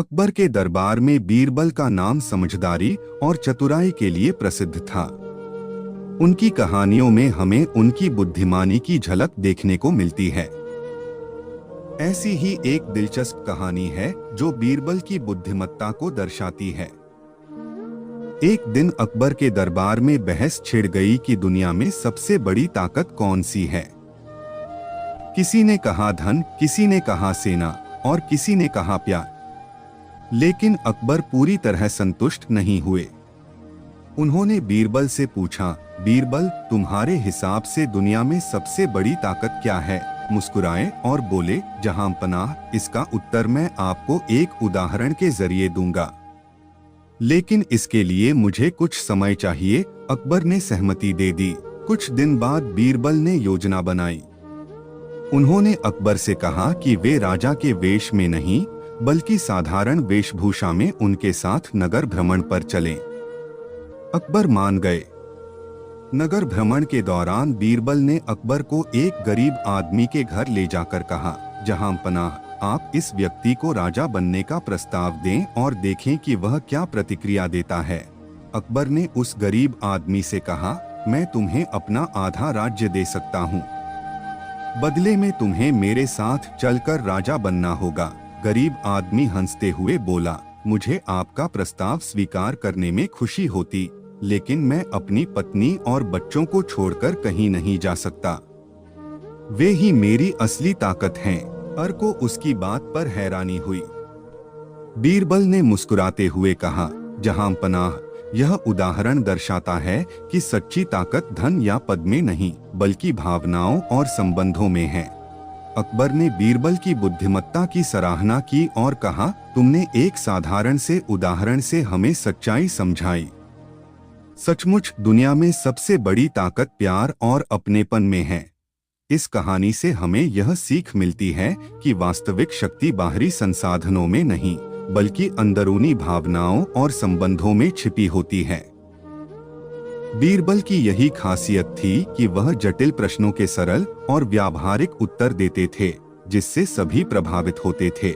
अकबर के दरबार में बीरबल का नाम समझदारी और चतुराई के लिए प्रसिद्ध था। उनकी कहानियों में हमें उनकी बुद्धिमानी की झलक देखने को मिलती है। ऐसी ही एक दिलचस्प कहानी है जो बीरबल की बुद्धिमत्ता को दर्शाती है। एक दिन अकबर के दरबार में बहस छिड़ गई कि दुनिया में सबसे बड़ी ताकत कौन सी है। किसी ने कहा धन, किसी ने कहा सेना और किसी ने कहा प्यार। लेकिन अकबर पूरी तरह संतुष्ट नहीं हुए। उन्होंने बीरबल से पूछा, बीरबल, तुम्हारे हिसाब से दुनिया में सबसे बड़ी ताकत क्या है? मुस्कुराए और बोले, जहां पनाह। इसका उत्तर मैं आपको एक उदाहरण के जरिए दूंगा, लेकिन इसके लिए मुझे कुछ समय चाहिए। अकबर ने सहमति दे दी। कुछ दिन बाद बीरबल ने योजना बनाई। उन्होंने अकबर से कहा कि वे राजा के वेश में नहीं बल्कि साधारण वेशभूषा में उनके साथ नगर भ्रमण पर चलें। अकबर मान गए। नगर भ्रमण के दौरान बीरबल ने अकबर को एक गरीब आदमी के घर ले जाकर कहा, जहां पनाह, आप इस व्यक्ति को राजा बनने का प्रस्ताव दें और देखें कि वह क्या प्रतिक्रिया देता है। अकबर ने उस गरीब आदमी से कहा, मैं तुम्हें अपना आधा राज्य दे सकता हूँ, बदले में तुम्हें मेरे साथ चलकर राजा बनना होगा। गरीब आदमी हंसते हुए बोला, मुझे आपका प्रस्ताव स्वीकार करने में खुशी होती, लेकिन मैं अपनी पत्नी और बच्चों को छोड़कर कहीं नहीं जा सकता। वे ही मेरी असली ताकत हैं। अकबर को उसकी बात पर हैरानी हुई। बीरबल ने मुस्कुराते हुए कहा, जहां पनाह, यह उदाहरण दर्शाता है कि सच्ची ताकत धन या पद में नहीं बल्कि भावनाओं और संबंधों में है। अकबर ने बीरबल की बुद्धिमत्ता की सराहना की और कहा, तुमने एक साधारण से उदाहरण से हमें सच्चाई समझाई। सचमुच दुनिया में सबसे बड़ी ताकत प्यार और अपनेपन में है। इस कहानी से हमें यह सीख मिलती है कि वास्तविक शक्ति बाहरी संसाधनों में नहीं बल्कि अंदरूनी भावनाओं और संबंधों में छिपी होती है। बीरबल की यही खासियत थी कि वह जटिल प्रश्नों के सरल और व्यावहारिक उत्तर देते थे, जिससे सभी प्रभावित होते थे।